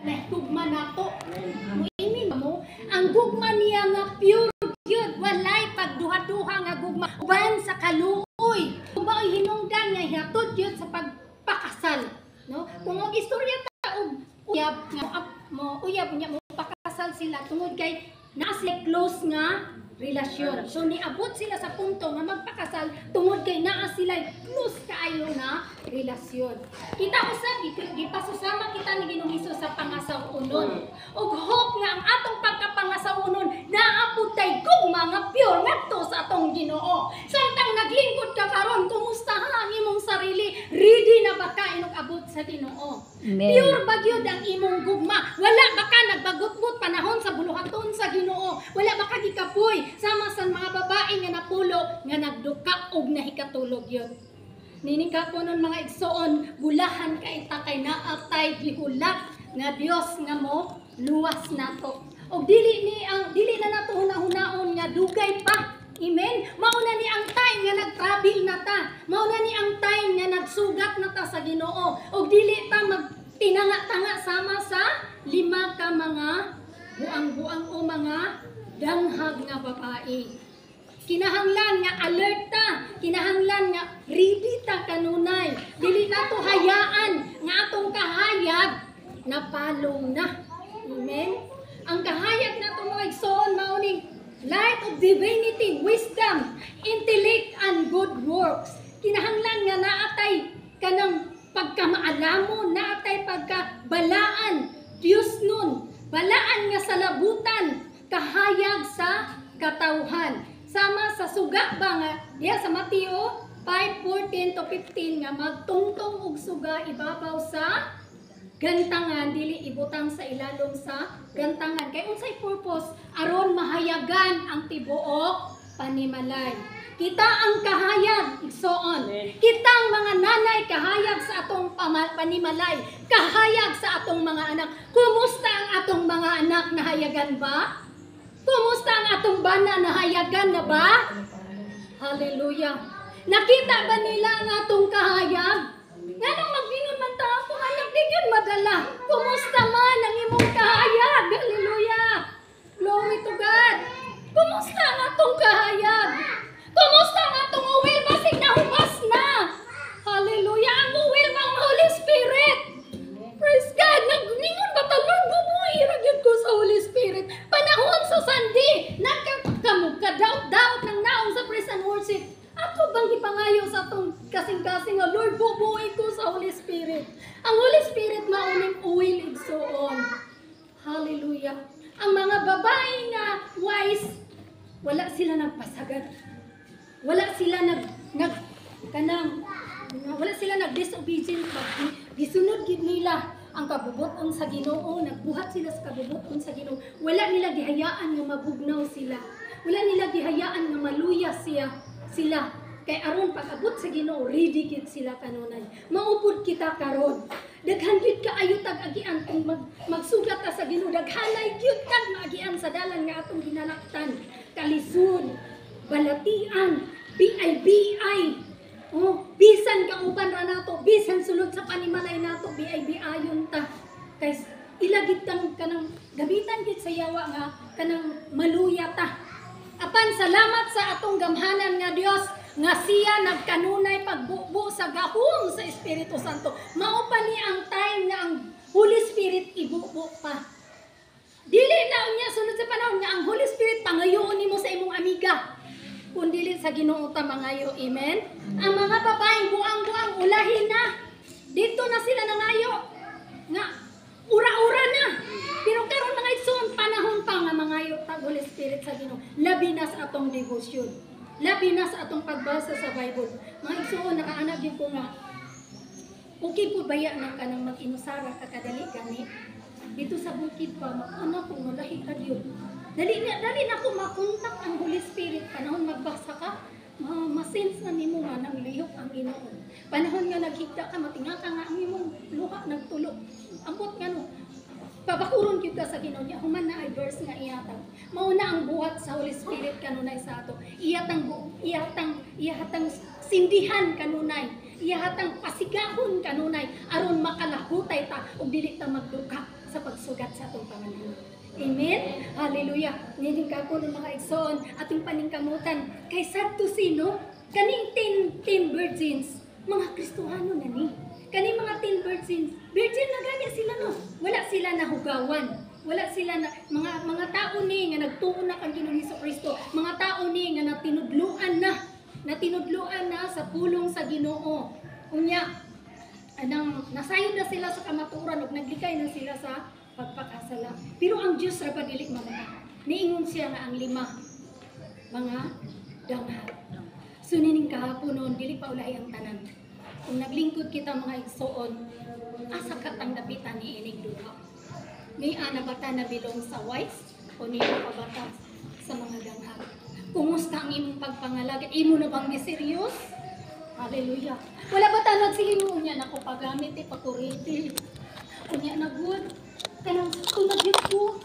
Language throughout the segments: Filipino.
na gugma nato. Muimin mo ang gugma niya nga pure gyud, walay pagduha-duha nga gugma uban sa kaluoy. Kung baoy hinungdan nga hihatod gyud sa pagpakasal, no? Kung og istorya ta og uyab nga uyab niya mo pakasal sila tungod kay naa sila close nga relasyon. So niabot sila sa punto nga magpakasal tungod kay naa sila close kaayo nga relasyon. Kita usab gipasusama kita ni Ginoong Hesus sa pangasawunon. Ug hope nga ang atong pagkapangasawunon naapod tay gugma nga pure ngadto sa atong Ginoo. Samtang naglingkod ka karon, kumusta ang imong sarili? Ready na ba ka inog abot sa Ginoo? Pure ba gyud ang imong gugma? Wala ba ka nagbagot-but panahon sa buluhaton sa Ginoo? Wala ba ka gikapoy sama sa mga babae nga napulo nga nagduka og nahikatulog yun? Ninika po nun mga igsoon, bulahan kay takay naatay gihulak nga Dios nga mo luwas nato. Og dili na nato hunahunahon nga dugay pa. Amen. Mauna ni ang time nga nag-travel na ta. Mauna ni ang time nga nagsugat na ta sa Ginoo. Og dili ta magtinanga-tanga sama sa 5 ka mga buang-buang o mga danghag nga babae. Kinahanglan nga alerta, kinahanglan nga ready ta kanunay. Dili nato hayaan nga atong kahayag napalong na. Amen. Ang kahayag nato mga igsoon mauning light of divinity, wisdom, intellect, and good works. Kinahanglan nga naatay kanang pagkamaalamon, naatay pagkabalaan, Diyos nun, balaan nga sa labutan, kahayag sa katawhan. Sama sa suga ba nga, sa Mateo 5:14 to 15 nga magtungtong og suga ibabaw sa gantangan, dili ibutang sa ilalom sa gantangan. Kay unsay purpose? Aron mahayagan ang tibuok panimalay. Kita ang kahayag, igsoon. Kitang mga nanay kahayag sa atong panimalay, kahayag sa atong mga anak. Kumusta ang atong mga anak, nahayagan ba? Kumusta ang atong bana, nahayagan na ba? Hallelujah. Nakita ba nila ang atong kahayag? Nga nang magbinon man ta ako, anak, di yun madala. Kumusta man ang imong kahayag? Hallelujah. Glory to God. Kumusta ang atong kahayag? Kumusta ang atong uwil? Basig na humas na. Hallelujah. Ang uwil pa ang Holy Spirit. Praise God. Ningon ba talon bubuhay ragyod ko sa Holy Spirit. Panahon sa Sunday. Nagkakamukadaot-daot ng naong sa praise and worship. Ako bang gipangayo sa atong kasing-kasing nga Lord, bubuhay ko sa Holy Spirit. Ang Holy Spirit mauning uwil igsoon. Hallelujah. Ang mga babae nga wise, wala sila nagpasagad. Wala sila wala sila nag-disobedient. Gisunod gid nila ang kabubuton sa Ginoo, nagbuhat sila sa kabubuton sa Ginoo. Wala nila gihayaan nga mabugnaw sila. Wala nila gihayaan nga maluya sila. Kay aron pag-abot sa Ginoo, ready gid sila kanunay. Maupod kita karon. Daghan gid kaayo tag-agian kung magsugat ka sa Ginoo. Daghanay gyud kag maagian sa dalan nga atong ginalaktan. Kalisod, balatian, BI. Bisan kauban ra nato, bisan sulod sa panimalay nato, BI-ayon ta. Kay ilagid tang kanang gamitan gid sa yawa nga kanang maluya ta. Apan salamat sa atong gamhanan nga Dios nga siya nagkanunay pagbubo sa gahom sa Espiritu Santo. Mao pa ni ang time nga ang Holy Spirit ibubo pa. Dili na unya sunod sa panahon nga ang Holy Spirit pangayoon nimo sa imong amiga. Kung dili sa Ginoo ta mangayo. Amen. Ang mga babaeng buang-buang ulahin na. Dito na sila nangayo. Nga ura-ura na. Pero karon mga igsoon panahon pa nga mangayo ta Holy Spirit sa Ginoo. Labi na sa atong devotion. Labi na sa atong pagbasa sa Bible. Mga igsoon nakaanap din ko nga okay po baya nang kanang mag-inusara kakadali gani. Dito sa bukid pa mauna ko malahi ka Dios. Dali na ko makontak ang Holy Spirit panahon magbasa ka. Masense na nimo nga nang lihok ang Ginoo. Panahon nga naghigda ka matingaka nga ang imong luha nagtulo. Ambot nga no. Pabakuron gyud ka sa Ginoo niya human na ay verse nga iyatang. Mauna ang buhat sa Holy Spirit kanunay sa ato. Ihatang sindihan kanunay. Ihatang pasigahon kanunay aron makalahutay ta ug dili ta magduka sa magsugat sa atong pangalan. Amen? Hallelujah. Nining kako ng mga igsoon, ating paningkamutan, kay sadto sino? Kaning 10 virgins, mga Kristohano na ni. Kaning mga 10 virgins, virgin na gani sila no. Wala sila nahugawan. Wala sila na, mga tao ni nga nagtuon na kang Ginoong Hesukristo, mga tao ni nga natinudluan na sa pulong sa Ginoo. Unya, nasayod na sila sa kamaturan ug naglikay na sila sa pagpakasala. Pero ang Dios ra pa dili mamata. Niingon siya nga ang 5 mga danghag. So nining kahapon noon dili pa ulahi ang tanan. Kung naglingkod kita mga igsoon, asa katang dapitan ni ining duha. Ni ana bata na bilong sa wise o ni pabata sa mga danghag. Kumusta ang imong pagpangalagad? Imo na bang serious? Hallelujah. Wala ba tanod sige mo niya nako pagamit pakuriti. Unya na good. Kanang tunagyud ko.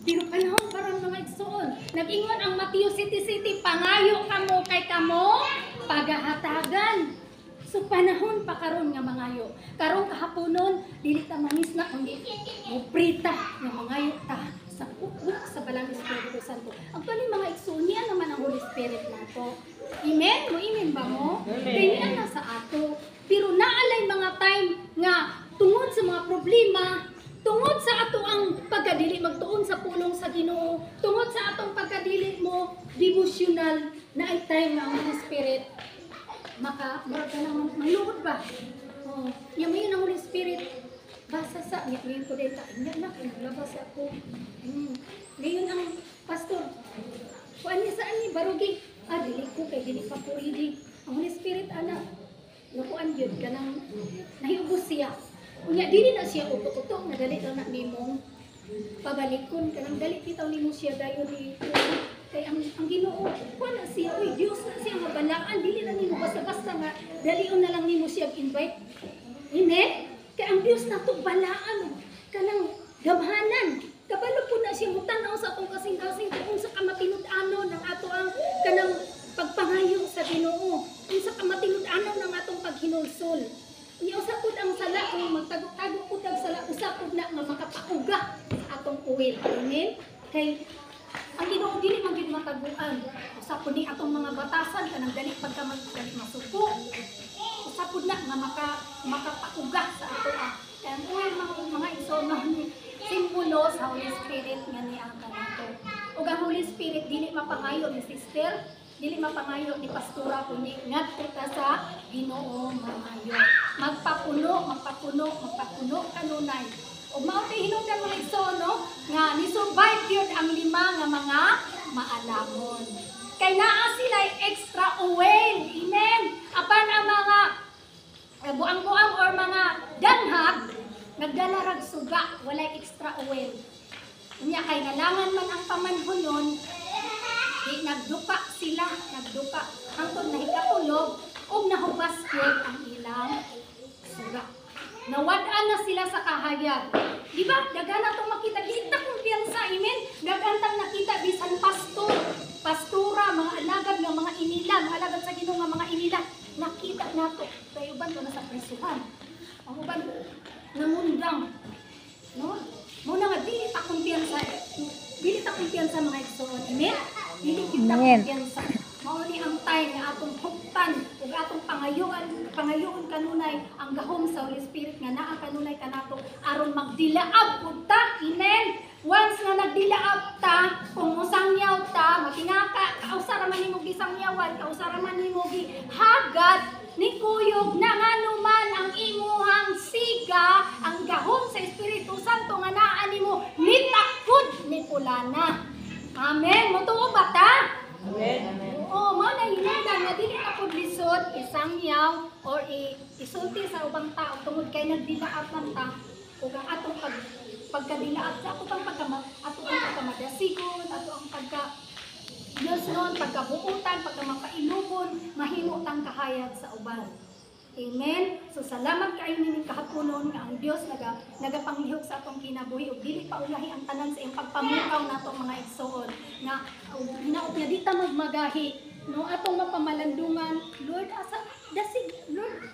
Pero panahon para mga igsoon. Nag-ingon ang Mateo City, pangayo kamo kay kamo pagahatagan. So panahon pa karon nga mangayo. Karon kahaponon dili ta manis na kundi muprita nga mangayo ta sa ukok sa balang Espiritu Santo. Ang pali mga igsoon niya naman ang Holy Spirit nato. Amen? Mo amen ba mo? Kay niya na sa ato. Pero naalay mga time nga tungod sa mga problema, tungod sa ato ang pagkadili magtuon sa pulong sa Ginoo, tungod sa atong pagkadili mo devotional na ay time nga ang Holy Spirit murag ka lang maluhod ba? Oh, yung may ang Holy Spirit basa sa ngayon ko din tayo na naglabas ako. Ngayon ang pastor kuan niya saan ni barugi dili ko kay dili pa pwede ang Holy Spirit ana nakuan yun kanang nahiubos siya unya dili na siya utok-utok na dali lang na nimong pabalikon kanang dali bitaw nimo siya dayon ni kay ang Ginoo kuan na siya uy Dios na siya nga balaan dili na nimo basta-basta nga dalion na lang nimo siya invite. Amen? Kay ang Dios nato balaan kanang gamhanan kabalo po na siya mutanaw sa atong kasing-kasing kung sa kamatinud-ano ng ato ang kanang pagpangayo sa Ginoo kung sa kamatinud-ano ng atong paghinulsol. Unya usap pud ang sala kung magtagok-tagok pud ang sala usap pud na nga makapauga sa atong uwil. Amen? Kay ang Ginoo dili man gyud mataguan. Usap pud ni atong mga batasan kanang dali pagka masuko. Usap pud na nga makapauga sa ato. Kaya ang mga igsoon ni simbolo sa Holy Spirit nga niya kanato. Ug ang Holy Spirit dili mapangayo ni sister, dili mapangayo ni pastora kundi ngadto ta sa Ginoo mangayo. Magpapuno kanunay. Ug mao tay hinungdan mga igsoon no nga ni survive gyud ang 5 nga mga maalamon. Kay naa sila extra oil. Amen. Apan ang mga buang-buang or mga danghag nagdala rag suga, walay extra oil. Unya kay nalangan man ang pamanhonon, di nagduka sila, hangtod nahikatulog ug nahubas gyud ang ilang suga. Nawad-an na sila sa kahayag. Di ba? Dagan na itong makita. Di na kumpiyansa, amen? Dagan tang nakita, bisan pastora, mga alagad ng mga inila, mga alagad sa Ginoo nga mga inila. Nakita na ito. Kayo ba ito nasa presuhan? Ako ba? Namundang. No? Muna nga, dili ta kumpiyansa mga igsoon. Amen? Dili kita kumpiyansa. Mao ni ang time nga atong huktan ug atong pangayoon kanunay ang gahom sa Holy Spirit nga naa kanunay kanato aron magdilaab pud ta. Amen. Once nga nagdilaab ta, kung musangyaw ta, matinaka, kausara man nimo gisangyawan, kausara man nimo gihagad ni kuyog na nganuman ang imuhang siga, ang gahom sa Espiritu Santo nga naa nimo nitakod ni pulana. Amen. Motuo ba ta? Amen. Oo, mo na hinungdan nga dili ka pud lisod isangyaw or isulti sa ubang tao tungod kay nagdilaab man ta ug ang atong pagkadilaab sa atong pagkamadasigon, ato ang pagka Diyos noon, pagkabuutan, pagkamakailubon, mahimo tang kahayag sa uban. Amen. So salamat kaayo nining kahaponon nga ang Dios nagapanglihok sa atong kinabuhi ug dili pa ulahi ang tanan sa iyang pagpamukaw nato mga igsoon nga hinaot nga di ta magmagahi no atong mapamalandungan Lord asa dasig Lord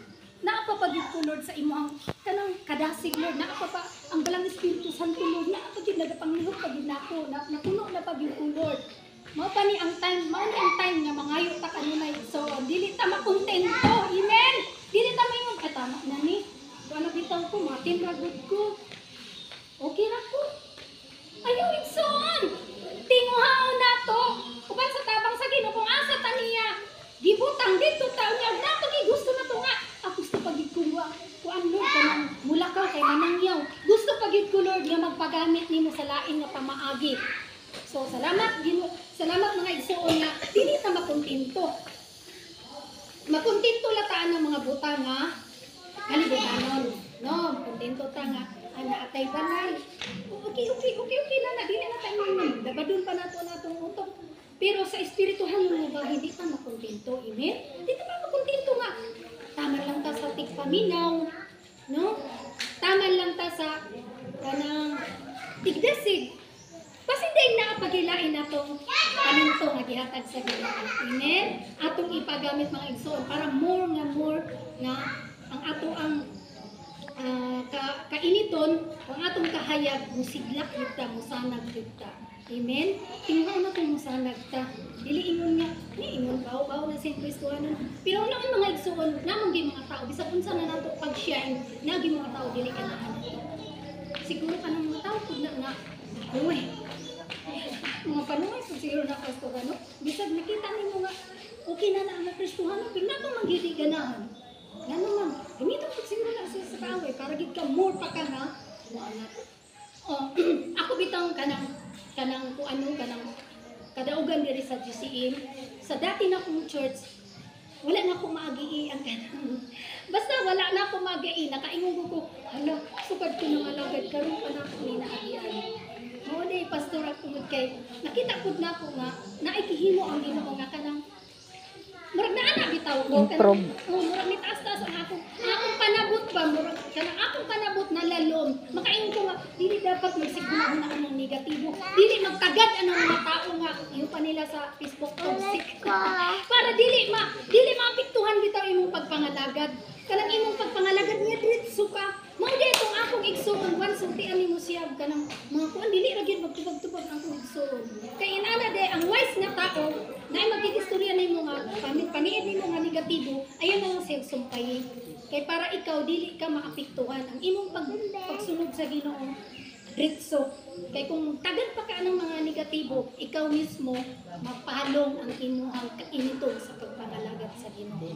naa pa pagid ko Lord sa imong kanang kadasig Lord, naa pa ang balang Espiritu Santo Lord, naa pa gid nagapanglihok pagid nako, napuno na pagid ko Lord. Mao pa ni ang time nga mangayo ta kanunay. So dili ta makontento. Amen. Dili ta maingon tama na ni. Ano bitaw ko, matin ra gud ko. Okay ra ko. Ayaw igsoon. Tinguhaon nato. Uban sa tabang sa Ginoo kung asa ta niya. Gibutang dito ta unya nato gi gusto nato nga. Ako gusto pagid ko kuan Lord kanang mula ka kay manangyaw. Gusto pagid ko Lord nga magpagamit nimo sa lain nga pamaagi. So salamat Ginoo. Salamat mga igsoon nga dili ta makontento. Makontento lataan ng mga butang nga kalibuganon. No, kontento ta nga ana atay balay. Okay na dili na tayo nang dabadon pa natong utok. Pero sa espirituhan mo ba hindi ta makontento, amen? Hindi ta makontento nga. Tama lang ta sa tigpaminaw, no? Tama lang ta sa kanang tigdasig. Kasi din nakapagilain natong paninto nga gihatag sa Ginoo. Amen? Atong ipagamit mga igsoon para more nga ang ato ang kainiton, ang atong kahayag musiglak gyud ta, musanag gyud ta. Amen? Tingnan na kung musanag ta. Dili ingon nga, ni ingon bawo na sa Kristohanon. Pero noon mga igsoon, namang gi mga tao bisag unsa na nato pag-shine, nagi mga tao dili kanahan. Siguro kanang mga tao pud na nga, uy. Mga panuhay sa siguro na Kristohanon, bisag nakita nimo nga okay na ang Kristohanon, pero nato manggidi ganahan. Nga naman, gamitin ko siguro na sa kaaway para gid ka more pa ka na muangat. Ako bitang kanang kadaugan diri sa GCM. Sa dati na kong church, wala na akong maagi ang kanang. Basta wala na akong maagi, nakaingon ko, hala, sukad ko ng alagad, karon pa na ako ni naagian. Mao day pastor ako kay nakita pud na ako nga naikihimo ang Ginoo nga kanang murag na ana bitaw ko kanang murag ni taas-taas ang akong panabot ba murag kanang akong panabot na lalom makaingon ko nga dili dapat magsiguro na anong negatibo dili magtagad anong mga tao nga yung pa nila sa Facebook toxic para dili maapektuhan bitaw imong pagpangalagad kanang imong pagpangalagad niya diretso ka mao di itong akong igsoon once sultian nimo siya kanang mga kuan dili ra gyud magtubag-tubag ang akong igsoon kay inana de ang wise nga tao na magkikistorya nimo nga paniid nimo nga negatibo ayon na lang siya sumpay kay para ikaw dili ka maapektuhan ang imong pagsunod sa Ginoo diretso kay kung tagad pa ka ng mga negatibo ikaw mismo mapalong ang imong kainitong sa pagpangalagad sa Ginoo.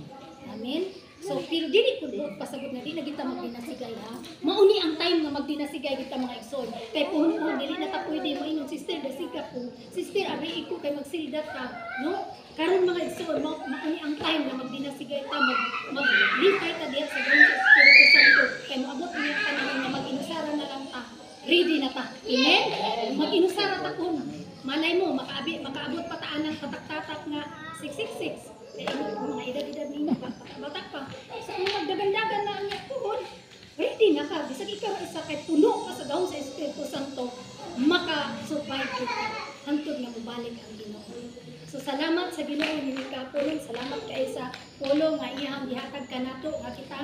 Amen. So pero dili pud pasabot na di na kita magdinasigay ha. Mauni ang time nga magdinasigay kita mga igsoon. Kay puno dili na ta pwede mo ingon sister dasiga ko. Sister abi iko kay magsildat ka, no? Karon mga igsoon mauni ang time nga magdinasigay ta mag-lipay ta diha sa Ginoong Espiritu Santo. Kay moabot niya panahon nga mag-inusara na lang ta. Ready na ta. Amen. Mag-inusara ta kun. Malay mo makaabot pa ta anang tatak-tatak nga 666. Mga edad-edad ninyo, bata pa. Sa mga magdagandagan na niya tuhod, ready na ka. Bisag ikaw isa kay puno ka sa gahong sa Espiritu Santo, maka-survive ka. Hantod na mabalik ang Ginoo. So salamat sa Ginoo ni kapulong, salamat kay sa pulong nga iyang gihatag kanato nga kita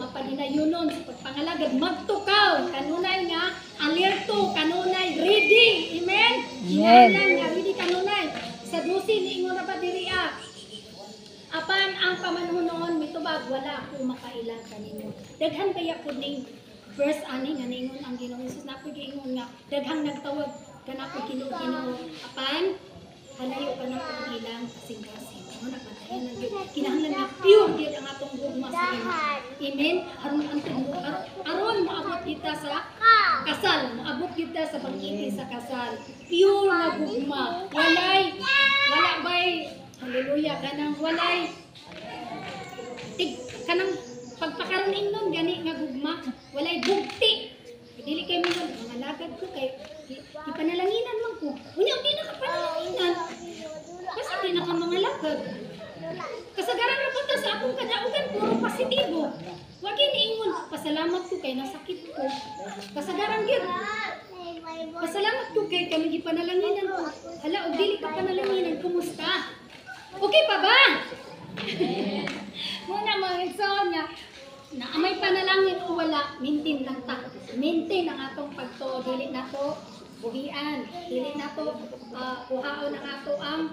mapalinayunon sa pagpangalagad magtukaw kanunay nga alerto kanunay ready. Amen. Kinahanglan nga ready kanunay. Sa dusi niingon na ba diri apan ang pamanhunon mitubag wala ko makailan kaninyo. Daghan kaya pud ning verse ani nga niingon ang Ginoo Hesus na pud giingon nga daghang nagtawag kana pud Ginoo apan halayo ka na pud ilang kasing-kasing. Ano napatayan ang Ginoo. Kinahanglan nga pure gyud ang atong gugma sa Ginoo. Amen. Aron maabot kita sa kasal, maabot kita sa bangkiti sa kasal. Pure nga gugma. Wala bay, hallelujah, kanang walay, kanang pagpakaroon ingnon, gani nga gugma, walay bugti. Dili kay mga lagad ko, kay ipanalanginan man ko. Unya, di na kapanalanginan. Kasi di na ka mga lagad. Kasagaran na punta sa akong kadaugan, puro positibo. Wag iniingon, pasalamat ko kay nasakit ko. Kasagaran gyud. Pasalamat ko kay kami ipanalanginan ko. Hala, og dili ka panalanginan, kumusta? Okay pa ba? Muna mga igsoon nga, na may panalangin o wala, maintain lang ta. Maintain ang atong pagtuo, dili na to buhian, dili na to kuhaon ang ato ang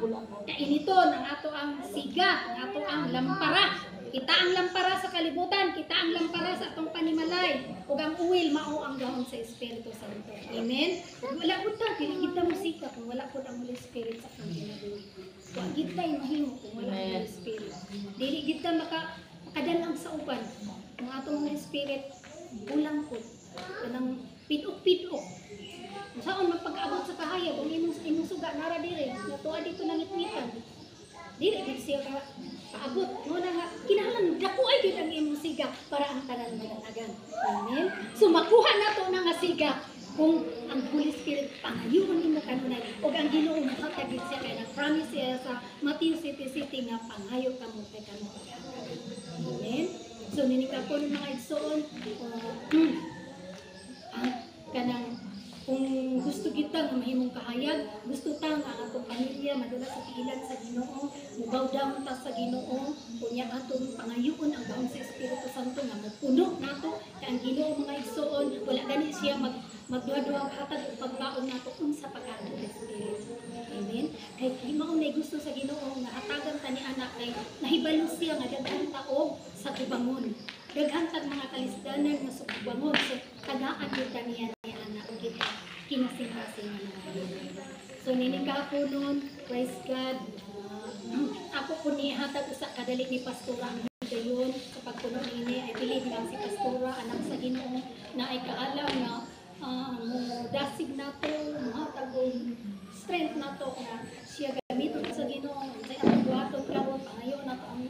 kainiton, ang ato ang siga, ang ato ang lampara. Kita ang lampara sa kalibutan, kita ang lampara sa atong panimalay, ug ang uwil mao ang gahom sa Espiritu Santo. Amen. Ug wala pud ta dili kita musika kung wala pud ang Holy Spirit sa atong kinabuhi. Wa gid tay mahimo kung wala ang Holy Spirit. Dili gid ta makadalang sa uban. Ang atong Holy Spirit bulang pud kanang pitok-pitok. Saan magpag-abot sa kahayag kung imong suga nara dire, natuwa dito nangitwitan. Dili gid siya paabot. Mo na nga kinahanglan dako ay gid ang imong siga para ang tanan mananagan. Amen. So makuha nato na nga siga kung ang Holy Spirit pangayoon nimo kanunay ug ang Ginoo mohatag gid siya kay nag-promise siya sa Matthew 7:7 nga pangayo kamo kay kamo. Amen. So ninikapon mga igsoon kanang kung gusto kita nga mahimong kahayag, gusto ta nga ang atong pamilya madula sa piilan sa Ginoo, mubaw down ta sa Ginoo, unya atong pangayoon ang gahom sa Espiritu Santo nga magpuno nato kay ang Ginoo mga igsoon wala gani siya magduha-duha hatag og pagkaon nato unsa pagkaon sa Espiritu. Amen. Kay mao nay gusto sa Ginoo nga hatagan ta ni anak kay nahibalo siya nga daghan ta og sa tubangon. Daghan tag mga kalisdanan nga sa tubangon so tagaan gyud ta niya ni anak kita kinasing-kasing nga naman. So ninikaponon, praise God. Ako po ni hatag usa kadali ni pastora ang higayon sa pagpuno ini I believe nga si pastora anak sa Ginoo na ay kaalam nga dasig nato hatag og strength nato nga siya gamiton sa Ginoo sa atong buhaton karon pangayo nato ang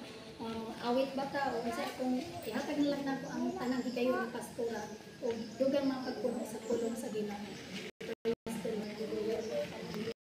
awit bata o sa kung ihatag na lang nato ang tanang higayon ng pastora o dugang mga pagpuno sa pulong sa Ginoo.